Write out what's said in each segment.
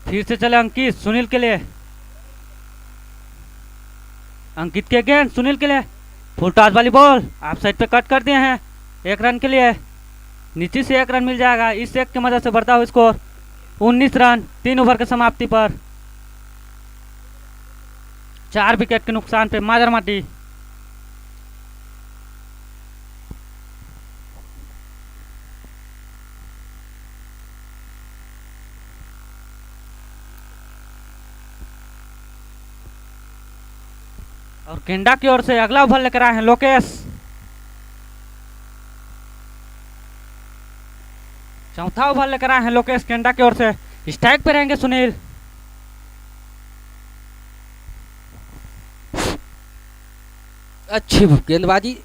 फिर से चले अंकित सुनील के लिए। अंकित के गेंद सुनील के लिए। फुल टॉस वाली बॉल आप साइड पे कट कर दिए हैं। 1 रन के लिए नीचे से 1 रन मिल जाएगा। इस एक की मदद से बढ़ता हुआ स्कोर 19 रन 3 ओवर की समाप्ति पर। 4 विकेट के नुकसान पे माजरमाटी। और केंडा की ओर से अगला ओवर लेकर आए हैं लोकेश। चौथा ओवर लेकर आए हैं लोकेश केंडा की ओर से। स्ट्राइक पे रहेंगे सुनील। अच्छी गेंदबाजी।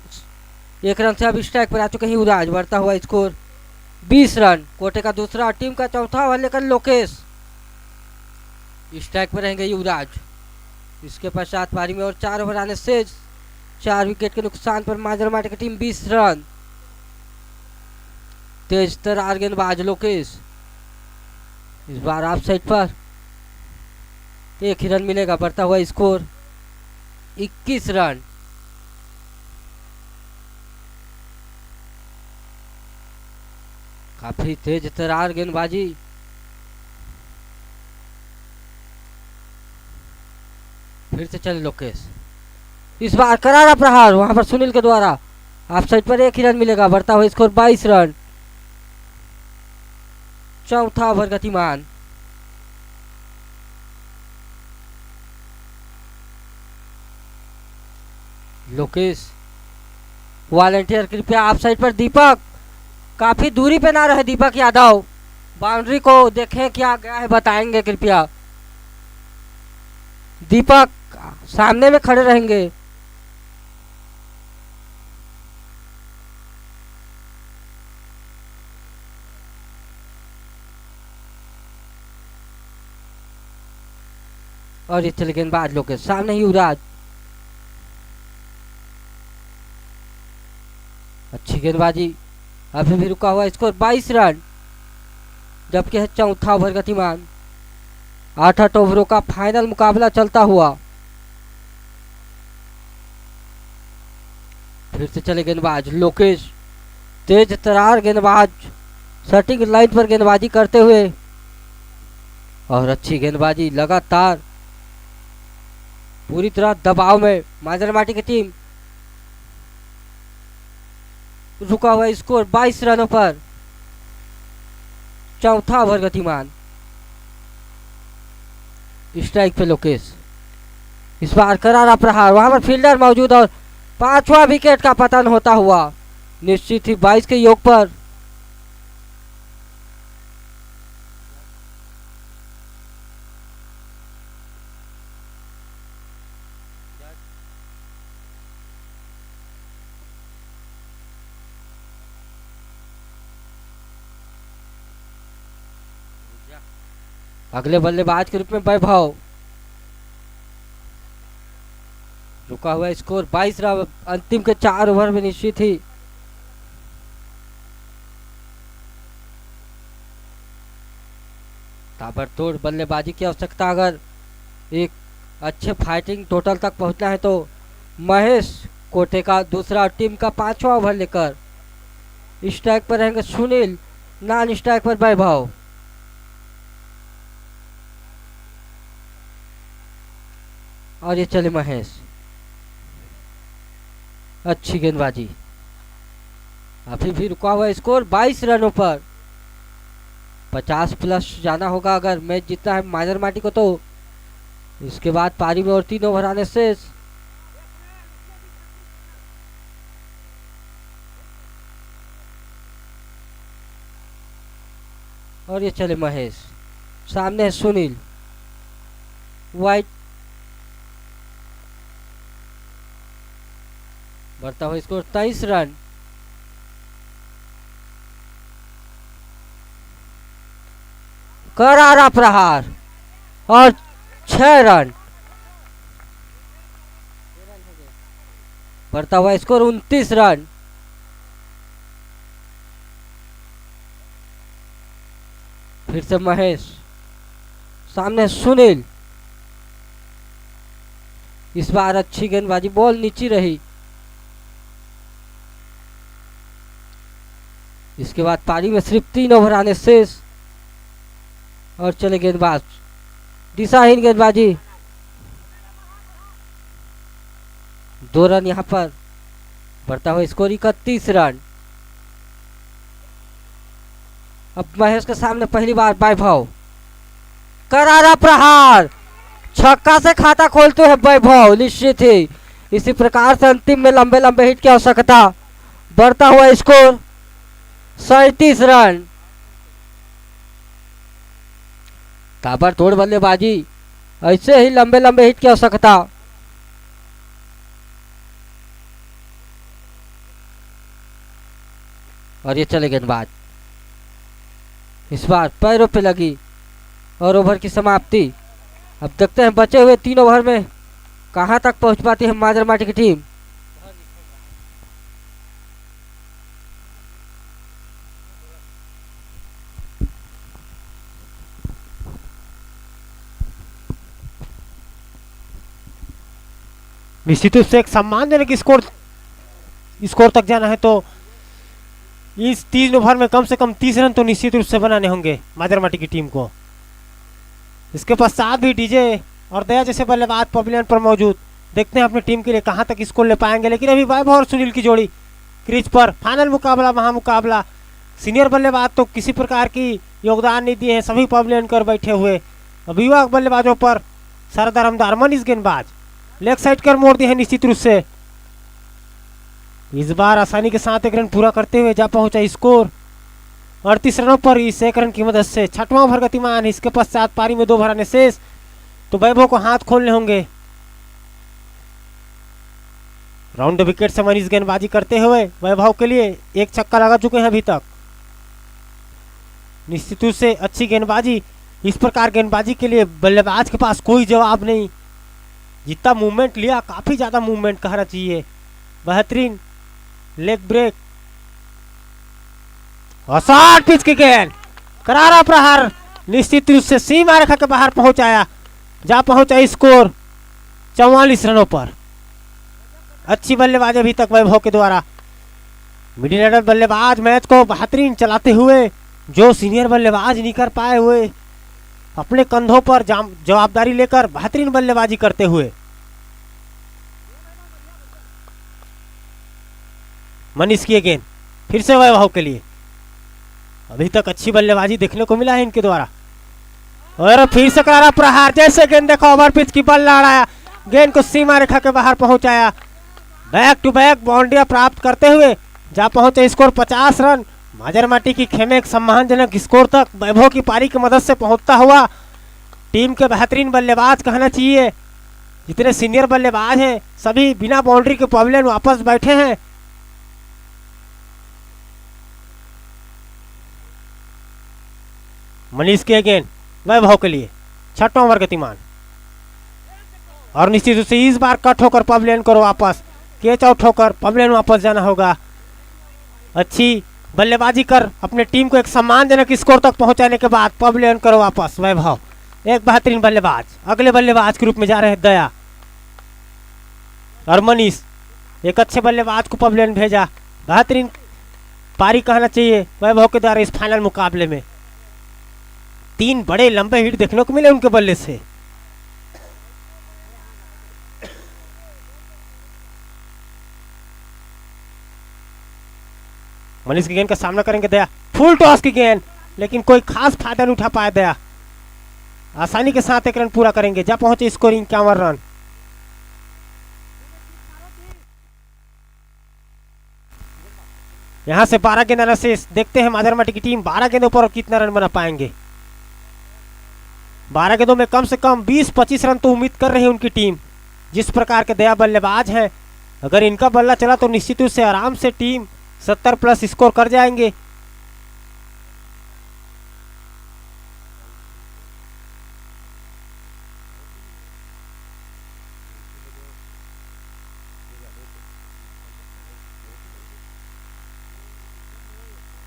1 रन से अब स्ट्राइक पर आ चुके हैं युवराज। बढ़ता हुआ स्कोर 20 रन। कोटे का दूसरा टीम का चौथा ओवर लेकर लोकेश। स्ट्राइक पर रहेंगे युवराज। इसके पश्चात पारी में और 4 ओवर आने से 4 विकेट के नुकसान पर माजरमाटे की टीम 20 रन। तेज तरार गेंदबाज लोकेश। इस बार ऑफ साइड पर 1 ही रन मिलेगा। बढ़ता हुआ स्कोर 21 रन। काफी तेज तरार गेंदबाजी। फिर से चले लोकेश। इस बार करारा प्रहार वहां पर सुनील के द्वारा। ऑफ साइड पर 1 ही रन मिलेगा। बढ़ता हुआ स्कोर 22 रन। चौथा ओवर गतिमान। लोकेश वॉलंटियर कृपया ऑफ साइड पर। दीपक काफी दूरी पे ना रहे। दीपक यादव बाउंड्री को देखें क्या गया है बताएंगे कृपया। दीपक सामने में खड़े रहेंगे। और ये चले गेंदबाज लोकेश। सामने ही युवराज। अच्छी गेंदबाजी। अभी भी रुका हुआ स्कोर 22 रन। जबकि है चौथा ओवर गतिमान। 8 ओवरों का फाइनल मुकाबला चलता हुआ। फिर से चले गेंदबाज लोकेश। तेज तरार गेंदबाज। सेटिंग लाइन पर गेंदबाजी करते हुए। और अच्छी गेंदबाजी लगातार पूरी तरह दबाव में माजरमाटी की टीम। रुका हुआ स्कोर 22 रनों पर। चौथा ओवर गतिमान। स्ट्राइक पे लोकेश। इस बार करारा प्रहार वहां पर फील्डर मौजूद और 5वां विकेट का पतन होता हुआ। निश्चित ही 22 के योग पर। अगले बल्लेबाज के रूप में वैभव। रुका हुआ स्कोर 22 रन। अंतिम के 4 ओवर में निश्चित ही ताबड़तोड़ बल्लेबाजी की आवश्यकता। अगर एक अच्छे फाइटिंग टोटल तक पहुंचना है तो महेश कोटे का दूसरा टीम का 5वां ओवर लेकर। स्ट्राइक पर रहेंगे सुनील। नॉन स्ट्राइक पर वैभव। और ये चले महेश। अच्छी गेंदबाजी। अभी भी रुका हुआ स्कोर 22 रनों पर। 50 प्लस जाना होगा अगर मैच जीतना है माजरमाटी को। तो इसके बाद पारी में और 3 ओवर आने से और ये चले महेश। सामने है सुनील। वाइट। बढ़ता हुआ स्कोर 23 रन। करारा प्रहार और 6 रन। बढ़ता हुआ स्कोर 29 रन। फिर से महेश। सामने सुनील, इस बार अच्छी गेंदबाजी, बॉल नीचे रही। इसके बाद पारी में सिर्फ 3 ओवर आने शेष और चले गेंदबाज, दिशाहीन गेंदबाजी, 2 रन यहाँ पर, बढ़ता हुआ स्कोर 31 रन। अब महेश के सामने पहली बार वैभव, करारा प्रहार, छक्का से खाता खोलते हैं वैभव। निश्चित ही इसी प्रकार से अंतिम में लंबे लंबे हिट की आवश्यकता, बढ़ता हुआ स्कोर 37 रन। ताबड़तोड़ बल्लेबाजी, ऐसे ही लंबे लंबे हिट की आवश्यकता। और ये चले गेंदबाज, इस बार पैरों पे लगी और ओवर की समाप्ति। अब देखते हैं बचे हुए 3 ओवर में कहां तक पहुंच पाती है माजरमाटी की टीम। निश्चित रूप से एक सम्मानजनक स्कोर तक जाना है तो इस 3 ओवर में कम से कम 30 रन तो निश्चित रूप से बनाने होंगे माजरमाटी की टीम को। इसके पश्चात भी डीजे और दया जैसे बल्लेबाज पवेलियन पर मौजूद, देखते हैं अपनी टीम के लिए कहां तक स्कोर ले पाएंगे। लेकिन अभी वैभव और सुनील की जोड़ी क्रीज पर, फाइनल मुकाबला, महामुकाबला। सीनियर बल्लेबाज तो किसी प्रकार की योगदान नहीं दिए हैं, सभी पवेलियन कर बैठे हुए। अभी युवा बल्लेबाजों पर सरदार हमदार मनीष गेंदबाज लेग साइड कर मोड़ दिए हैं निश्चित रूप से। इस बार आसानी के साथ 1 रन पूरा करते हुए जा पहुंचा स्कोर 38 रनों पर इस 1 रन की मदद से। 6वां ओवर गतिमान, इसके पश्चात पारी में 2 ओवर आने शेष तो वैभव को हाथ खोलने होंगे। राउंड विकेट से मनीष गेंदबाजी करते हुए वैभव के लिए 1 छक्का लगा चुके हैं अभी तक। निश्चित रूप से अच्छी गेंदबाजी, इस प्रकार गेंदबाजी के लिए बल्लेबाज के पास कोई जवाब नहीं। जितना मूवमेंट लिया, काफी ज्यादा मूवमेंट कहना चाहिए। बेहतरीन लेग ब्रेक और शॉर्ट पिच की गेंद, करारा प्रहार, निश्चित रूप से सीमा रेखा के बाहर पहुंचाया, जा पहुंचा स्कोर 44 रनों पर। अच्छी बल्लेबाजी अभी तक वैभव के द्वारा। मिडिल ऑर्डर बल्लेबाज मैच को बेहतरीन चलाते हुए, जो सीनियर बल्लेबाज नहीं कर पाए हुए, अपने कंधों पर जवाबदारी लेकर बेहतरीन बल्लेबाजी करते हुए। मनीष की गेंद फिर से वैभव के लिए, अभी तक अच्छी बल्लेबाजी देखने को मिला है इनके द्वारा। और फिर से करारा प्रहार, जैसे गेंद देखो ओवर पिच की बल लड़ाया, गेंद को सीमा रेखा के बाहर पहुंचाया। बैक टू बैक बाउंड्रियां प्राप्त करते हुए जा पहुंचे स्कोर 50 रन। माजरमाटी की खेमे एक सम्मानजनक स्कोर तक वैभव की पारी की मदद से पहुंचता हुआ टीम के बेहतरीन बल्लेबाज कहना चाहिए। जितने सीनियर बल्लेबाज हैं सभी बिना बाउंड्री के पवेलियन वापस बैठे हैं। मनीष के गेंद वैभव के लिए, 6वां ओवर गतिमान, और निश्चित रूप से इस बार कट होकर पवेलियन करो वापस, कैच आउट होकर पवेलियन वापस जाना होगा। अच्छी बल्लेबाजी कर अपने टीम को एक सम्मानजनक स्कोर तक पहुंचाने के बाद पवेलियन करो वापस वैभव, एक बेहतरीन बल्लेबाज। अगले बल्लेबाज के रूप में जा रहे हैं दया और मनीष, एक अच्छे बल्लेबाज को पवेलियन भेजा। बेहतरीन पारी कहना चाहिए वैभव के द्वारा इस फाइनल मुकाबले में। 3 बड़े लंबे हिट देखने को मिले उनके बल्ले से। मनीष की गेंद का सामना करेंगे दया, फुल टॉस की गेंद, लेकिन कोई खास फायदा नहीं उठा पाया दया। आसानी के साथ 1 रन पूरा करेंगे, जा पहुंचे स्कोरिंग 51 रन। यहां से 12 गेंद शेष, देखते हैं माजरमाटी की टीम 12 गेंदों पर कितना रन बना पाएंगे। 12 गेंदों में कम से कम 20-25 रन तो उम्मीद कर रही है उनकी टीम। जिस प्रकार के दया बल्लेबाज हैं, अगर इनका बल्ला चला तो निश्चित रूप से आराम से टीम 70 प्लस स्कोर कर जाएंगे।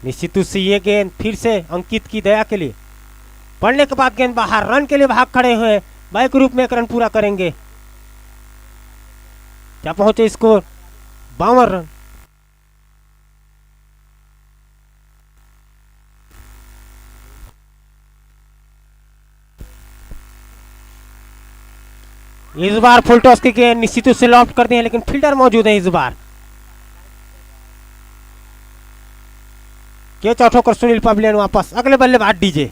निश्चित रूप से ये गेंद फिर से अंकित की दया के लिए, पड़ने के बाद गेंद बाहर, रन के लिए भाग खड़े हुए, बाइक रूप में एक रन पूरा करेंगे। क्या पहुंचे स्कोर 52 रन। इस बार फुल टॉस की गेंद निश्चित रूप से लॉफ्ट कर दिए, लेकिन फील्डर मौजूद है इस बार। कैच आउट होकर सुनील पवेलियन वापस, अगले बल्लेबाज डीजे।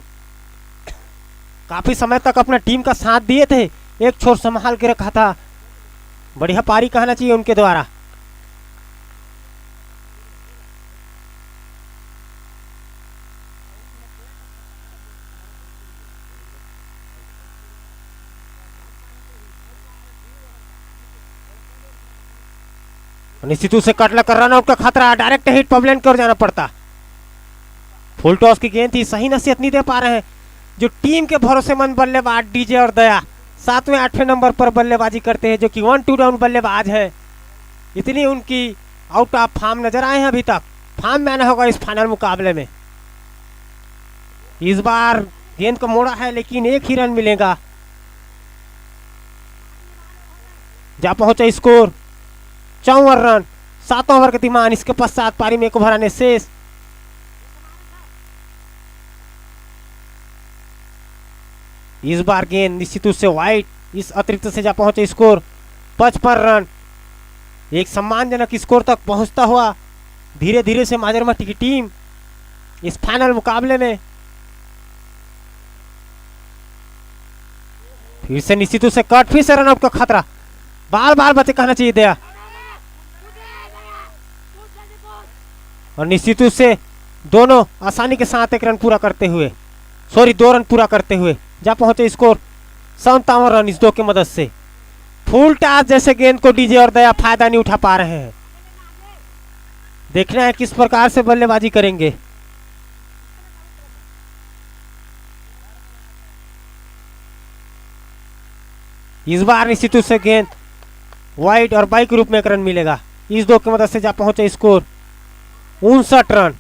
काफी समय तक अपना टीम का साथ दिए थे, एक छोर संभाल के रखा था, बढ़िया पारी कहना चाहिए उनके द्वारा। निश्चित रूप से कटला कर रन आउट का खतरा, डायरेक्ट हिट पवेलियन की ओर जाना पड़ता। फुल टॉस की गेंद थी, सही नसीहत नहीं दे पा रहे हैं जो टीम के भरोसेमंद बल्लेबाज डीजे और दया 7वें 8वें नंबर पर बल्लेबाजी करते हैं, जो कि 1-2 डाउन बल्लेबाज है। इतनी उनकी आउट ऑफ फॉर्म नजर आए हैं अभी तक, फॉर्म में आना होगा इस फाइनल मुकाबले में। इस बार गेंद को मोड़ा है, लेकिन एक ही रन मिलेगा। जा पहुंचा स्कोर 54 रन, 7 ओवर के दिमान। इसके पश्चात पारी में 1 ओवर आने शेष। इस बार गेंद निश्चित रूप से वाइड, इस अतिरिक्त से जा पहुंचे स्कोर 55 रन। एक सम्मानजनक स्कोर तक पहुंचता हुआ धीरे धीरे से माजरमती की टीम इस फाइनल मुकाबले में। फिर से निश्चित रूप से कट, फिर से रन आउट का खतरा, बार बार बचे कहना चाहिए दया। और निश्चित रूप से दोनों आसानी के साथ 1 रन पूरा करते हुए, 2 रन पूरा करते हुए जा पहुंचे स्कोर 57 रन इस 2 की मदद से। फुल टॉस जैसे गेंद को डीजे और दया फायदा नहीं उठा पा रहे हैं। देखना है किस प्रकार से बल्लेबाजी करेंगे। इस बार निश्चित रूप से गेंद वाइड और बाइक रूप में 1 रन मिलेगा। इस 2 की मदद से जा पहुंचे स्कोर 59 रन।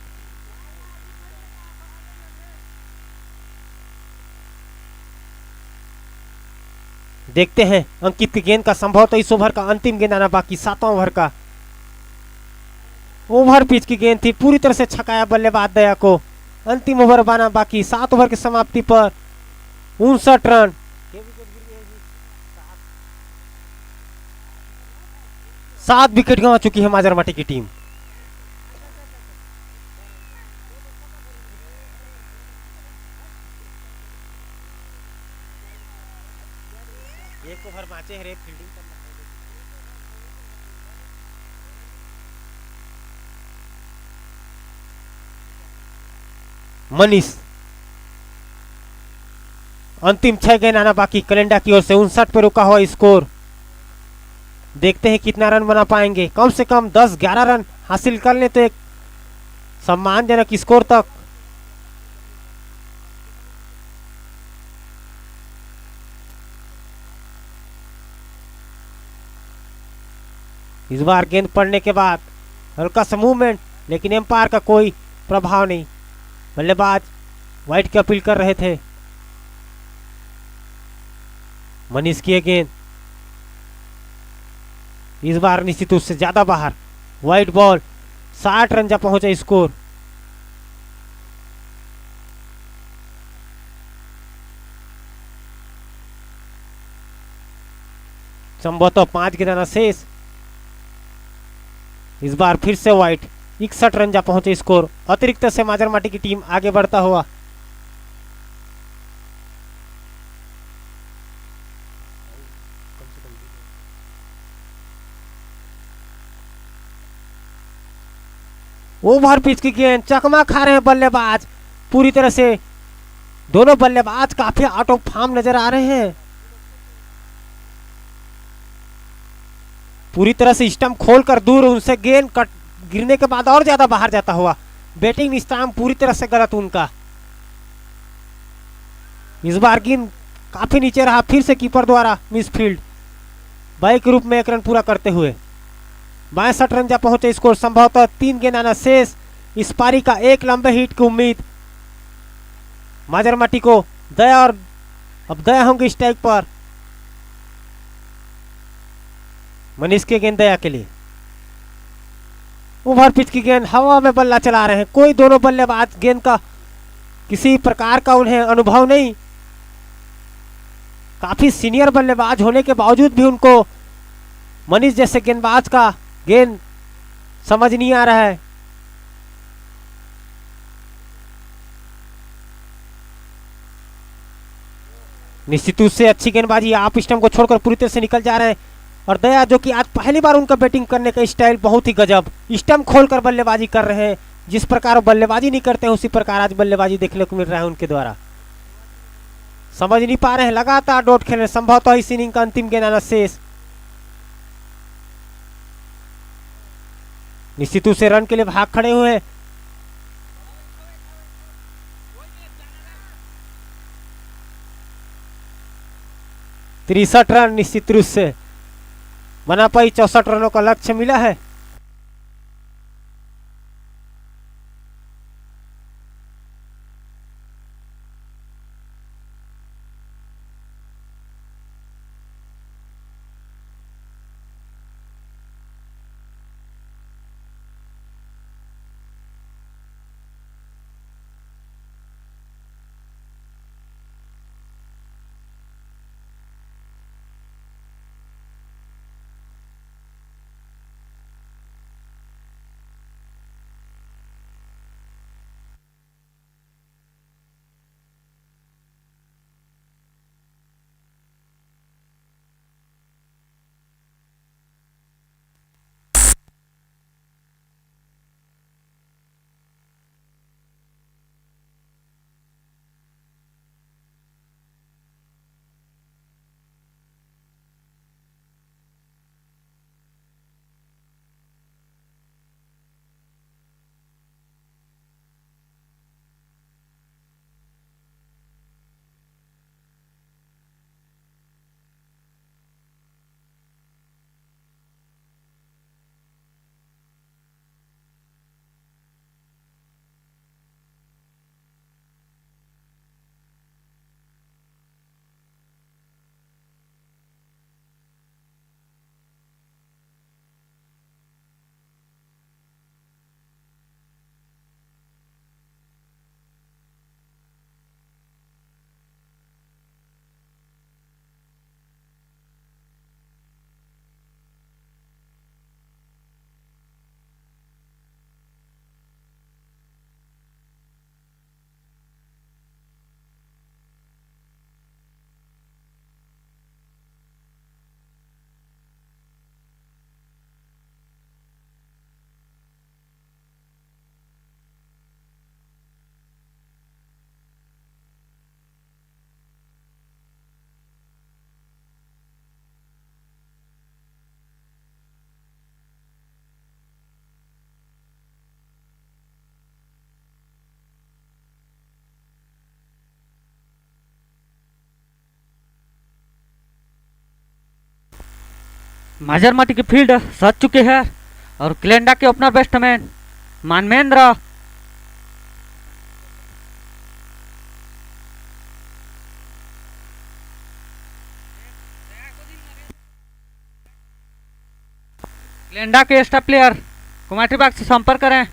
देखते हैं अंकित की गेंद का संभवतः इस ओवर का अंतिम गेंद आना बाकी, 7वां ओवर का। ओवर पिच की गेंद थी, पूरी तरह से छकाया बल्लेबाज दया को। अंतिम ओवर बना बाकी, 7 ओवर की समाप्ति पर 59 रन। 7 विकेट गंवा चुकी है माजरमती की टीम। एक ओवर बाचे है रे, फील्डिंग करना है। मनीष, अंतिम 6 गेंद आना बाकी कलेंडा की ओर से। 59 पे रुका हुआ स्कोर। देखते हैं कितना रन बना पाएंगे। कम से कम 10-11 रन हासिल कर ले तो एक सम्मानजनक स्कोर तक। इस बार गेंद पड़ने के बाद हल्का सा मूवमेंट, लेकिन एम्पायर का कोई प्रभाव नहीं। बल्लेबाज वाइड की अपील कर रहे थे। मनीष की गेंद इस बार निश्चित रूप से ज्यादा बाहर, वाइड बॉल, 60 रन जा पहुंचा स्कोर। संभवतः 5 गेंद शेष। इस बार फिर से वाइड, 61 रन जा पहुंचे स्कोर। अतिरिक्त से माजरमती की टीम आगे बढ़ता हुआ। ओवर पिच की गेंद, चकमा खा रहे हैं बल्लेबाज पूरी तरह से। दोनों बल्लेबाज काफी आउट ऑफ फॉर्म नजर आ रहे हैं। पूरी तरह से स्टंप खोलकर दूर, उनसे गेंद कट गिरने के बाद और ज्यादा बाहर जाता हुआ। बैटिंग स्टंप पूरी तरह से गलत उनका। इस बार गेंद काफी नीचे रहा, फिर से कीपर द्वारा मिसफील्ड। बाइक रूप में 1 रन पूरा करते हुए 62 रन जा पहुंचे स्कोर। संभवतः 3 गेंद आना शेष। इस पारी का एक लंबे हिट की उम्मीद माजरमती को दया और अब दया होंगे स्ट्राइक पर। मनीष के गेंद दया के लिए। ओवर पिच की गेंद, हवा में बल्ला चला रहे हैं। कोई दोनों बल्लेबाज गेंद का किसी प्रकार का उन्हें अनुभव नहीं। काफी सीनियर बल्लेबाज होने के बावजूद भी उनको मनीष जैसे गेंदबाज का गेंद समझ नहीं आ रहा है। निश्चित रूप से अच्छी गेंदबाजी, आप स्टंप को छोड़कर पूरी तरह से निकल जा रहे हैं। और दया जो कि आज पहली बार उनका बैटिंग करने का स्टाइल बहुत ही गजब, स्टंप खोलकर बल्लेबाजी कर रहे हैं। जिस प्रकार वो बल्लेबाजी नहीं करते हैं उसी प्रकार आज बल्लेबाजी देखने को मिल रहा है उनके द्वारा। समझ नहीं पा रहे हैं, लगातार डॉट खेल रहे हैं। संभवतः इस इनिंग का अंतिम गेंद आना शेष। निश्चित रूप से रन के लिए भाग खड़े हुए हैं। तिरसठ रन निश्चित रूप से बना पाई। 64 रनों का लक्ष्य मिला है। माजरमाटी की फील्ड सज चुके हैं और क्लेंडा के ओपनर बैट्समैन मानवेंद्र क्लेंडा के स्टार प्लेयर कमेटी बाग से संपर्क करें।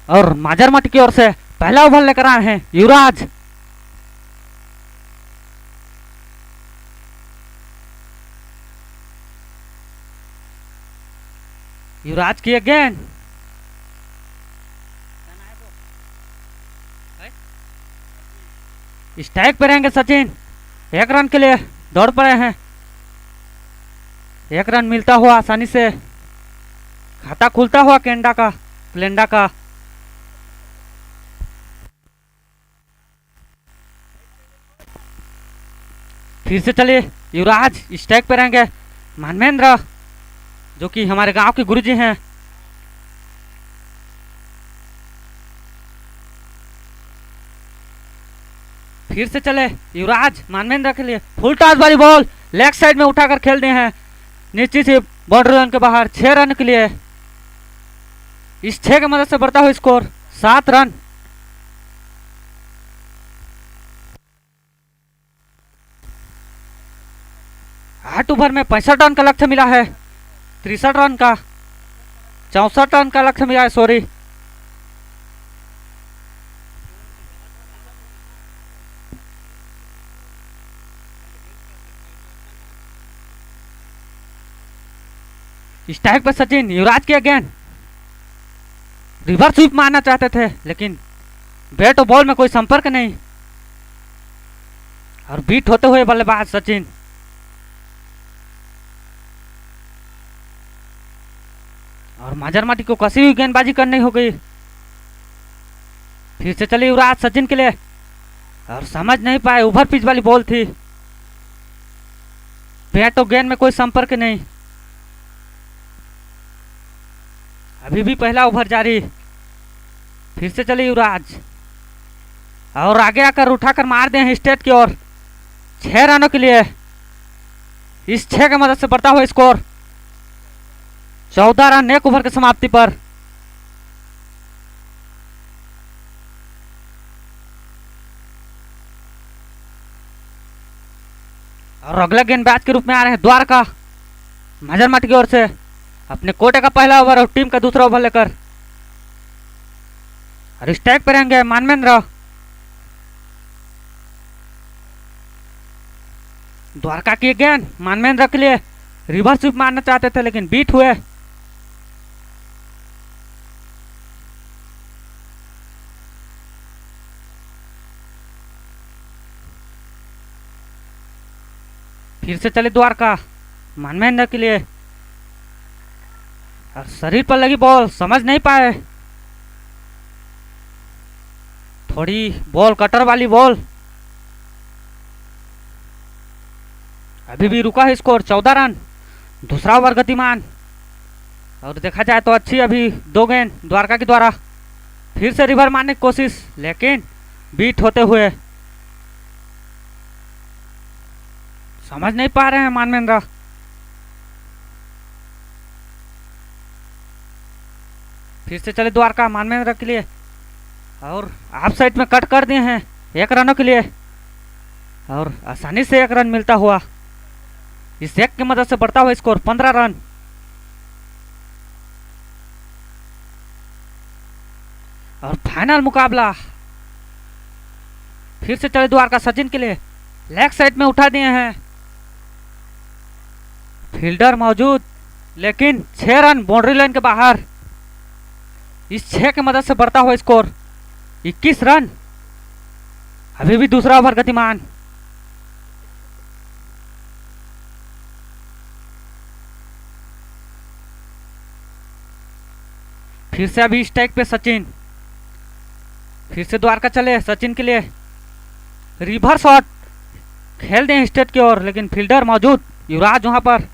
और माजरमाटी की ओर से पहला ओवर लेकर आए हैं युवराज। युवराज की गेंद स्ट्राइक पे रहेंगे सचिन। 1 रन के लिए दौड़ पड़े हैं। 1 रन मिलता हुआ आसानी से खाता खुलता हुआ क्लेंडा का। फिर से चले युवराज स्ट्राइक पे रहेंगे। मानवेंद्र जो कि हमारे गांव के गुरुजी हैं। फिर से चले युवराज मानवेंद्र के लिए फुल टॉस वाली बॉल लेग साइड में उठाकर खेल दिए हैं नीचे से बाउंड्री लाइन के बाहर 6 रन के लिए। इस 6 की मदद से बढ़ता हुआ स्कोर 7 रन। आठ ओवर में 65 रन का लक्ष्य मिला है। 63 रन का 64 रन का लक्ष्य मिला है। सॉरी, स्ट्राइक पर सचिन युवराज के अगेन रिवर्स स्वीप मारना चाहते थे लेकिन बैट और बॉल में कोई संपर्क नहीं और बीट होते हुए बल्लेबाज सचिन। और माजरमाटी को कसी हुई गेंदबाजी करनी हो गई। फिर से चले युवराज सचिन के लिए और समझ नहीं पाए ओवर पिच वाली बॉल थी। बैट और गेंद में कोई संपर्क नहीं। अभी भी पहला ओवर जारी। फिर से चले युवराज और आगे आकर उठाकर मार दे हैं स्टेट की ओर 6 रनों के लिए। इस 6 की मदद से बढ़ता हुआ स्कोर 14 रन 1 ओवर की समाप्ति पर। और अगला गेंदबाज के रूप में आ रहे हैं द्वारका माजरमाटी की ओर से अपने कोटे का पहला ओवर और टीम का दूसरा ओवर लेकर। और स्ट्राइक पर रहेंगे मानवेंद्र। द्वारका की गेंद मानवेंद्र के लिए रिवर्स स्वीप मारना चाहते थे लेकिन बीट हुए। फिर से चले द्वारका मानवेंद्र के लिए और शरीर पर लगी बॉल समझ नहीं पाए। थोड़ी बॉल कटर वाली बॉल। अभी भी रुका है स्कोर 14 रन दूसरा ओवर गतिमान। और देखा जाए तो अच्छी अभी 2 गेंद द्वारका के द्वारा। फिर से रिवर मारने की कोशिश लेकिन बीट होते हुए। समझ नहीं पा रहे हैं मानवेंद्र। फिर से चले द्वारका मानवेंद्र के लिए और आप साइड में कट कर दिए हैं 1 रनों के लिए और आसानी से 1 रन मिलता हुआ। इस 1 की मदद से बढ़ता हुआ स्कोर 15 रन। और फाइनल मुकाबला फिर से चले द्वारका सचिन के लिए लेग साइड में उठा दिए हैं। फील्डर मौजूद लेकिन 6 रन बाउंड्री लाइन के बाहर। इस 6 की मदद से बढ़ता हुआ स्कोर 21 रन। अभी भी दूसरा ओवर गतिमान। फिर से अभी स्ट्राइक पे सचिन। फिर से द्वारका चले सचिन के लिए रिवर्स शॉट खेल दें स्टेट की ओर लेकिन फील्डर मौजूद युवराज वहां पर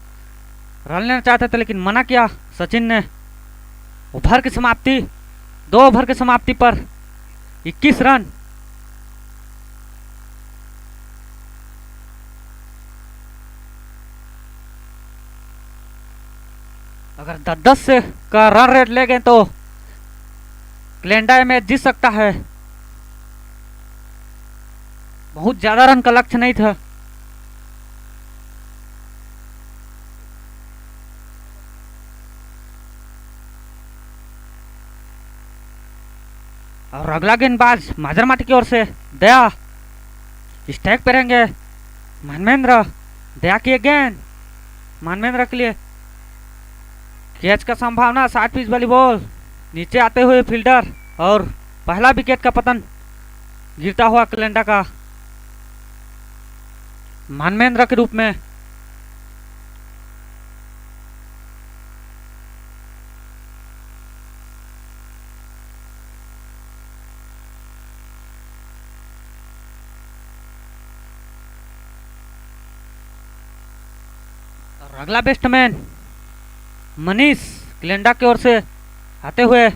रन लेना चाहते थे लेकिन मना किया सचिन ने। ओवर की समाप्ति 2 ओवर की समाप्ति पर 21 रन। अगर 10-10 से का रन रेट ले गए तो क्लेंडा मैच जीत सकता है। बहुत ज्यादा रन का लक्ष्य नहीं था। और अगला गेंदबाज माजरमाटी की ओर से दया स्ट्राइक पे रहेंगे मानवेंद्र। दया की गेंद मानवेंद्र के लिए कैच का संभावना 60 पिच वाली बॉल नीचे आते हुए फील्डर और पहला विकेट का पतन गिरता हुआ कलेंडा का मानवेंद्र के रूप में। और अगला बैट्समैन मनीष क्लेंडा की ओर से आते हुए।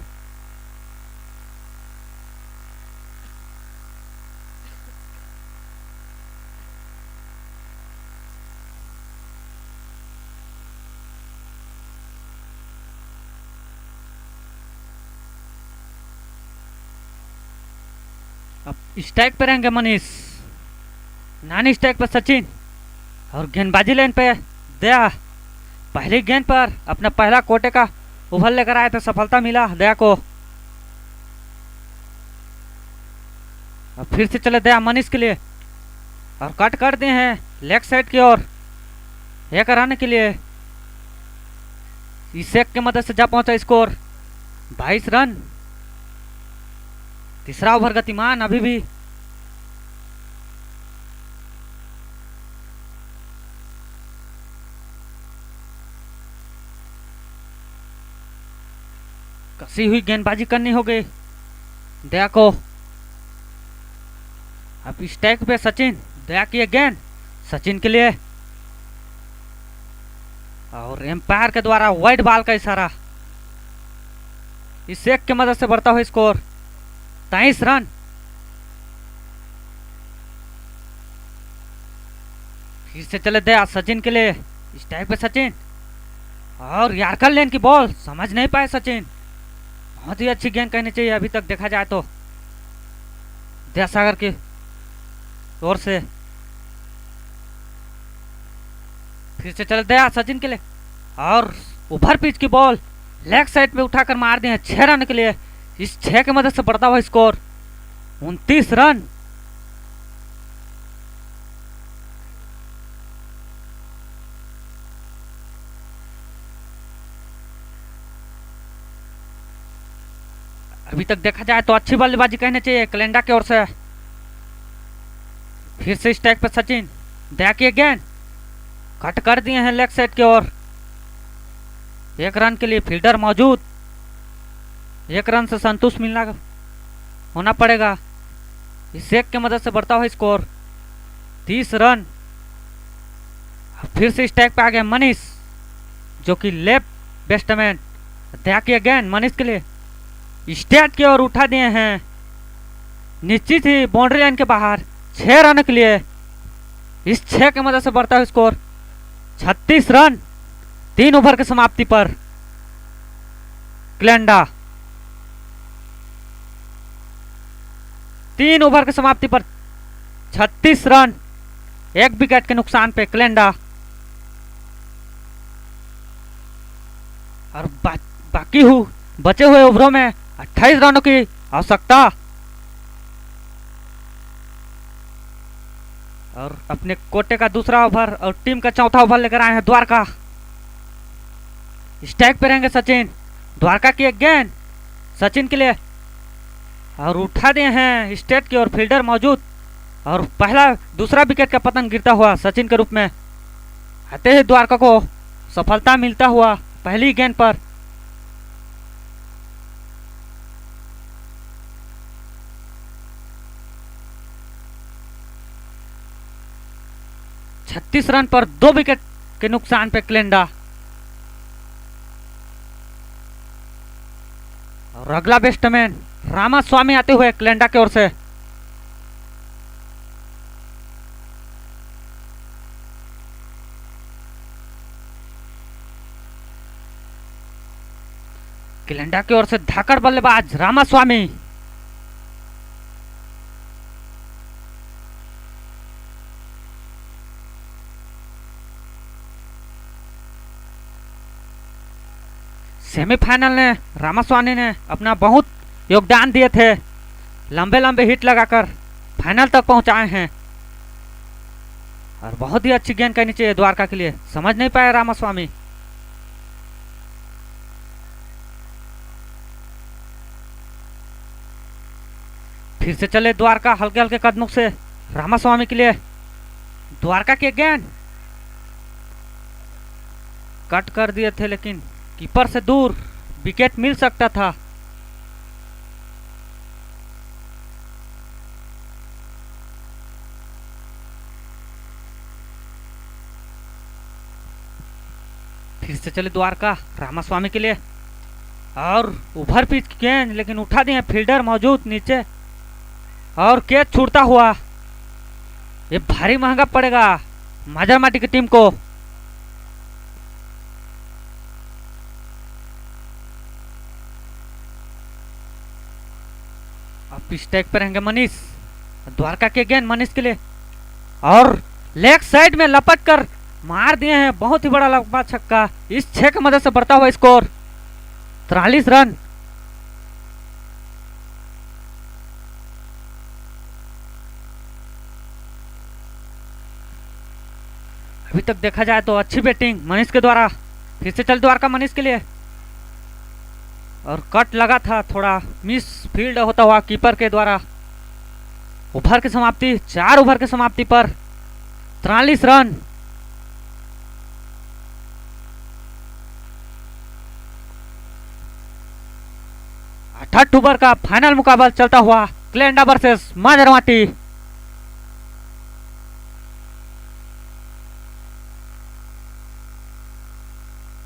अब स्ट्राइक पे रहेंगे मनीष, नानी स्ट्राइक पर सचिन और गेंदबाजी लाइन पे दया। पहली गेंद पर अपना पहला कोटे का ओवर लेकर आए थे, सफलता मिला दया को। अब फिर से चले दया मनीष के लिए और कट कर दिए हैं लेग साइड की ओर एक रन के लिए। इस एक की मदद से जा पहुंचा स्कोर 22 रन। तीसरा ओवर गतिमान अभी भी। कसी हुई गेंदबाजी करनी होगी दया को। अब स्ट्राइक पे सचिन, दया की गेंद सचिन के लिए और एम्पायर के द्वारा वाइड बॉल का इशारा। इस एक की मदद से बढ़ता हुआ स्कोर 23 रन। फिर से चले दया सचिन के लिए, स्ट्राइक पे सचिन और यार्कर लेन की बॉल समझ नहीं पाए सचिन। बहुत ही अच्छी गेंद कहनी चाहिए अभी तक देखा जाए तो दया सागर की ओर से। फिर से चले दया सचिन के लिए और ओवर पिच की बॉल लेग साइड पे उठाकर मार दिए 6 रन के लिए। इस 6 की मदद से बढ़ता हुआ स्कोर 29 रन। अभी तक देखा जाए तो अच्छी बल्लेबाजी कहनी चाहिए क्लेंडा की ओर से। फिर से स्ट्राइक पर सचिन, दया की गेंद कट कर दिए हैं लेग साइड की ओर। 1 रन के लिए फील्डर मौजूद, 1 रन से संतुष्ट मिलना होना पड़ेगा। इस एक की मदद से बढ़ता हुआ स्कोर 30 रन। फिर से स्ट्राइक पे आ गया मनीष जो कि लेफ्ट बैट्समैन। दया की गेंद मनीष के लिए स्टेट की ओर उठा दिए हैं, निश्चित ही बाउंड्री लाइन के बाहर 6 रन के लिए। इस 6 की मदद से बढ़ता हुआ स्कोर 36 रन। 3 ओवर की समाप्ति पर क्लेंडा 3 ओवर की समाप्ति पर 36 रन, 1 विकेट के नुकसान पे क्लेंडा। और बाकी बचे हुए ओवरों में 28 रनों की आवश्यकता। और अपने कोटे का दूसरा ओवर और टीम का चौथा ओवर लेकर आए हैं द्वारका। स्ट्राइक पे रहेंगे सचिन, द्वारका की एक गेंद सचिन के लिए और उठा दिए हैं स्टेट की ओर, फील्डर मौजूद और दूसरा विकेट का पतंग गिरता हुआ सचिन के रूप में आते ही द्वारका को सफलता मिलता हुआ पहली गेंद पर। छत्तीस रन पर 2 विकेट के नुकसान पे क्लेंडा। और अगला बैट्समैन रामास्वामी आते हुए क्लेंडा की ओर से। क्लेंडा की ओर से धाकड़ बल्लेबाज रामास्वामी। सेमीफाइनल ने रामास्वामी ने अपना बहुत योगदान दिए थे, लंबे लंबे हिट लगाकर फाइनल तक पहुंचाए हैं और बहुत ही अच्छी गेंद कहनी चाहिए द्वारका के लिए, समझ नहीं पाए रामास्वामी। फिर से चले द्वारका हल्के हल्के कदमों से रामास्वामी के लिए। द्वारका की गेंद कट कर दिए थे लेकिन कीपर से दूर, विकेट मिल सकता था। फिर से चले द्वारका रामास्वामी के लिए, और ओवर पिच गेंद लेकिन उठा दिए फील्डर मौजूद नीचे, और कैच छूटता हुआ। ये भारी महंगा पड़ेगा माजरमाटी की टीम को। अब स्ट्राइक पर रहेंगे मनीष, द्वारका के गेंद मनीष के लिए, और लेग साइड में लपट कर मार दिए हैं बहुत ही बड़ा लंबा छक्का। इस 6 की मदद से बढ़ता हुआ स्कोर 43 रन। अभी तक देखा जाए तो अच्छी बैटिंग मनीष के द्वारा। फिर से चल द्वारका मनीष के लिए, और कट लगा था, थोड़ा मिस फील्ड होता हुआ कीपर के द्वारा। ओवर की समाप्ति, 4 ओवर की समाप्ति पर 43 रन। अक्टूबर का फाइनल मुकाबला चलता हुआ क्लेंडा वर्सेस माजरमाटी।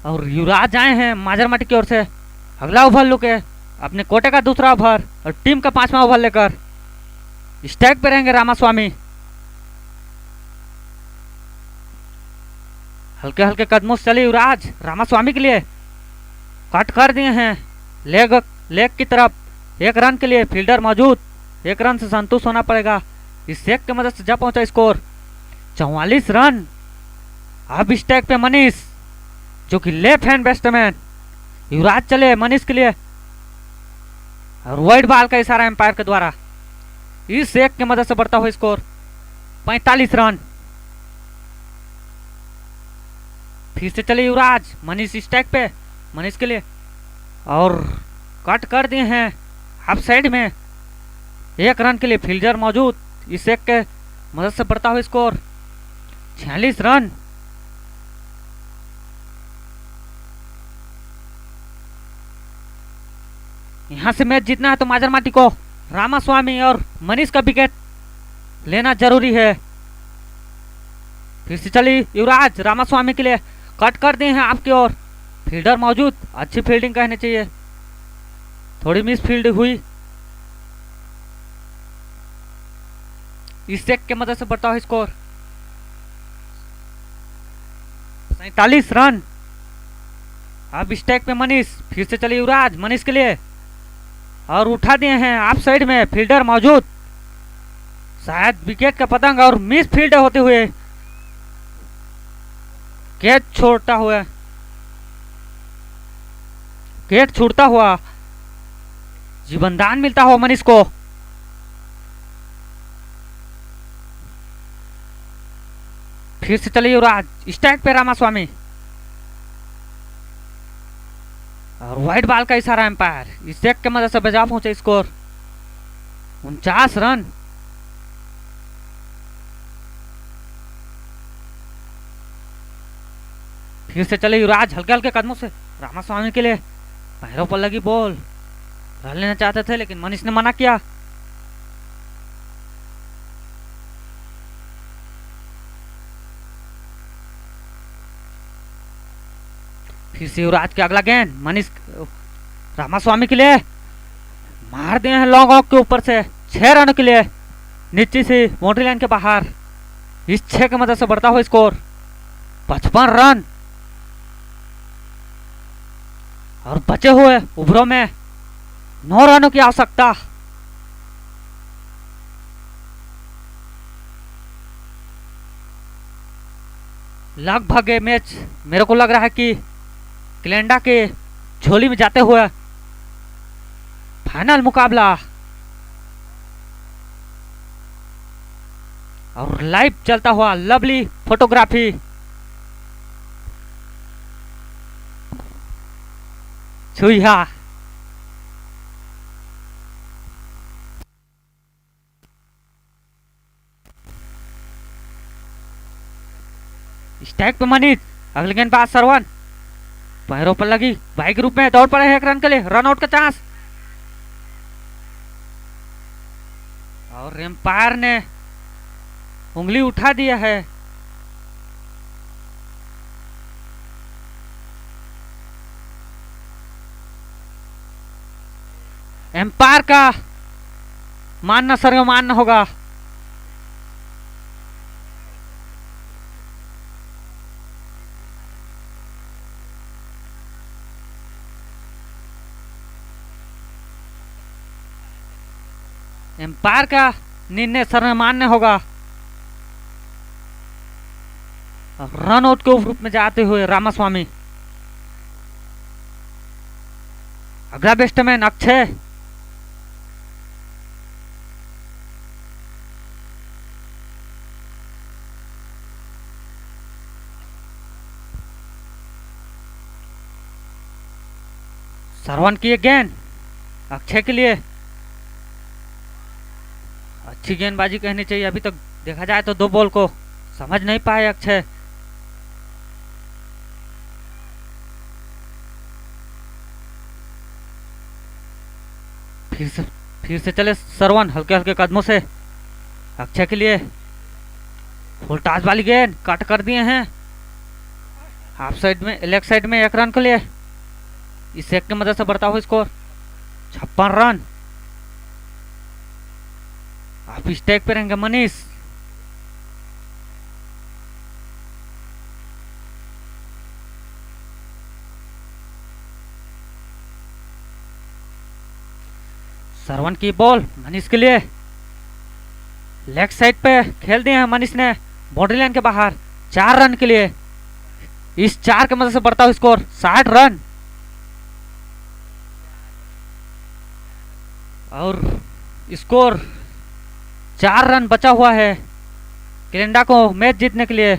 और युवराज आए हैं माजरमाटी की ओर से। अगला ओवर लुके अपने कोटे का दूसरा ओवर और टीम का 5वां ओवर लेकर स्ट्राइक पे रहेंगे रामास्वामी। हल्के हल्के कदमों से चले युवराज रामास्वामी के लिए, कट कर दिए हैं लेग की तरफ। 1 रन के लिए फील्डर मौजूद, 1 रन से संतुष्ट होना पड़ेगा। इस एक की मदद से जा पहुंचा स्कोर 44 रन। अब स्ट्राइक पे मनीष जो कि लेफ्ट हैंड बैट्समैन। युवराज चले मनीष के लिए, और वाइड बॉल का इशारा एम्पायर के द्वारा। इस एक की मदद से बढ़ता हुआ स्कोर 45 रन। फिर से चले युवराज मनीष स्ट्राइक पे मनीष के लिए, और कट कर दिए हैं हाफ साइड में। 1 रन के लिए फील्डर मौजूद। इस एक के मदद से बढ़ता हुआ स्कोर 46 रन। यहां से मैच जीतना है तो माजरमाटी को रामास्वामी और मनीष का विकेट लेना जरूरी है। फिर से चली युवराज रामास्वामी के लिए, कट कर दिए हैं आपकी ओर, फील्डर मौजूद। अच्छी फील्डिंग कहनी चाहिए, थोड़ी मिस फील्ड हुई। इस एक के मदद से बढ़ता हुआ स्कोर 47 रन। अब स्ट्राइक पे मनीष, फिर से चले युवराज मनीष के लिए, और उठा दिए हैं ऑफ साइड में, फील्डर मौजूद। शायद विकेट का पतंग और मिस फील्ड होते हुए कैच छोड़ता हुआ, कैच छूटता हुआ जीवनदान मिलता हुआ मनीष को। फिर से चले युवराज स्ट्राइक पे रामास्वामी, और व्हाइट बॉल का इशारा एम्पायर। इस एक के मदद से बजा पहुंचे स्कोर 49 रन। फिर से चले युवराज हल्के हल्के कदमों से रामास्वामी के लिए, पैरों पर लगी बॉल, रन लेना चाहते थे लेकिन मनीष ने मना किया। फिर से युवराज के अगला गेंद मनीष रामास्वामी के लिए, मार दिए हैं लॉन्ग ऑफ के ऊपर से 6 रन के लिए नीचे से बाउंड्री लाइन के बाहर। इस 6 की मदद से बढ़ता हुआ स्कोर 55 रन। और बचे हुए ओवरों में 9 रनों की आवश्यकता। लगभग ये मैच मेरे को लग रहा है कि क्लेंडा के झोली में जाते हुए फाइनल मुकाबला। और लाइव चलता हुआ लवली फोटोग्राफी। छुईहा स्ट्राइक पे मनीष, अगले गेंद पास सरवन, पैरों पर लगी, बाइक रूप में दौड़ पड़े 1 रन के लिए, रन आउट का चांस। और एम्पायर ने उंगली उठा दिया है। एम्पायर का मानना सर्वमान्य होगा। एम्पायर का निर्णय सर्वमान्य होगा। रन आउट के रूप में जाते हुए रामास्वामी। अगला बैट्समैन अक्षय। सरवन की गेंद अक्षय के लिए। अच्छी गेंदबाजी कहनी चाहिए। अभी तक देखा जाए तो 2 बॉल को समझ नहीं पाए अक्षय। फिर से चले सरवन हल्के हल्के कदमों से। अक्षय के लिए फुल टॉस वाली गेंद कट कर दिए हैं। हाफ साइड में लेग साइड में 1 रन के लिए। इस एक की मदद से बढ़ता हुआ स्कोर 56 रन। आप स्टेक पे रहेंगे मनीष। सरवन की बॉल मनीष के लिए। लेग साइड पे खेल दिए हैं मनीष ने बाउंड्री लाइन के बाहर 4 रन के लिए। इस 4 की मदद से बढ़ता हुआ स्कोर 60 रन। और स्कोर 4 रन बचा हुआ है कलिंगा को मैच जीतने के लिए।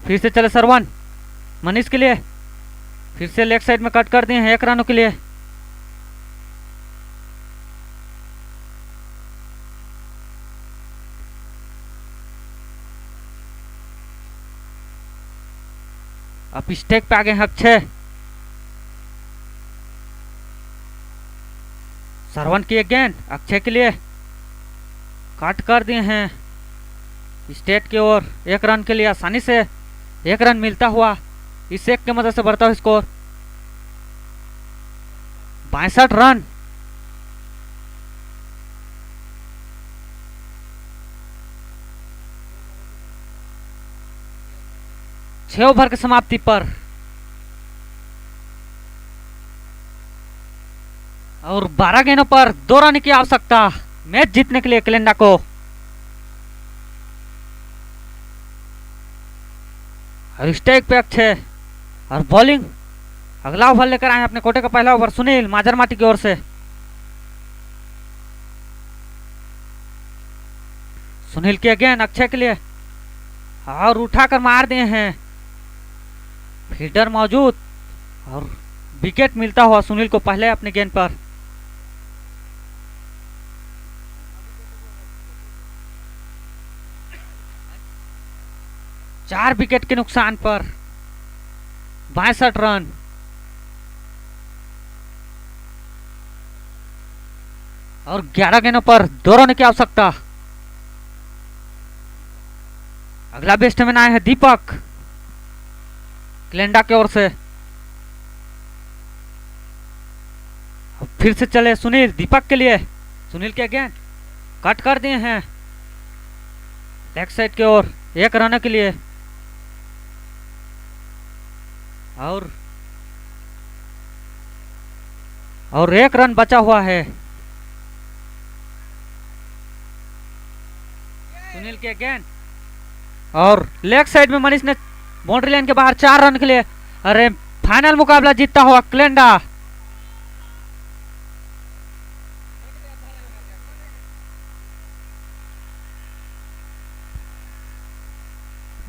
फिर से चले सरवन मनीष के लिए। फिर से लेग साइड में कट कर दिए हैं 1 रनों के लिए। अब स्टेक पे आ गए हैं अक्षय। सरवन की गेंद अक्षय के लिए कट कर दिए हैं स्टेट की ओर। 1 रन के लिए आसानी से 1 रन मिलता हुआ इस एक की मदद से बढ़ता हुआ स्कोर 62 रन। छह ओवर की समाप्ति पर और 12 गेंदों पर 2 रन की आवश्यकता मैच जीतने के लिए कलिंगा को। और स्टेक पे अक्षय और बॉलिंग। अगला ओवर लेकर आए अपने कोटे का पहला ओवर सुनील माजरमाटी की ओर से। सुनील की गेंद अक्षय के लिए और उठाकर मार दिए हैं। फील्डर मौजूद और विकेट मिलता हुआ सुनील को पहले अपने गेंद पर। चार विकेट के नुकसान पर 62 रन। और 11 गेंदों पर 2 रन की आवश्यकता। अगला बैट्समैन आए हैं दीपक कलिंगा की ओर से। फिर से चले सुनील दीपक के लिए। सुनील के गेंद कट कर दिए हैं लेग साइड की ओर 1 रन के लिए। और 1 रन बचा हुआ है। सुनील के गेंद और लेग साइड में मनीष ने बाउंड्री लाइन के बाहर 4 रन के लिए। अरे फाइनल मुकाबला जीतता हुआ कलिंगा।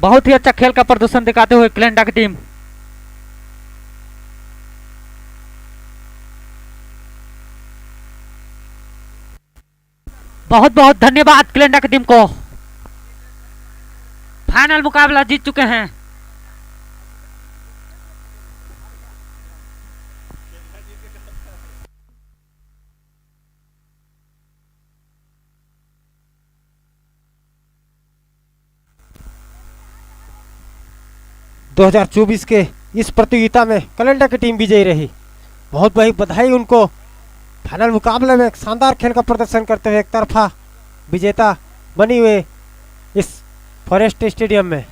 बहुत ही अच्छा खेल का प्रदर्शन दिखाते हुए कलिंगा की टीम। बहुत बहुत धन्यवाद कलिंगा की टीम को। फाइनल मुकाबला जीत चुके हैं। दो 2024 के इस प्रतियोगिता में कलंडा की टीम विजयी रही। बहुत बहुत बधाई उनको। फाइनल मुकाबले में एक शानदार खेल का प्रदर्शन करते हुए एक तरफा विजेता बनी हुए इस फॉरेस्ट स्टेडियम में।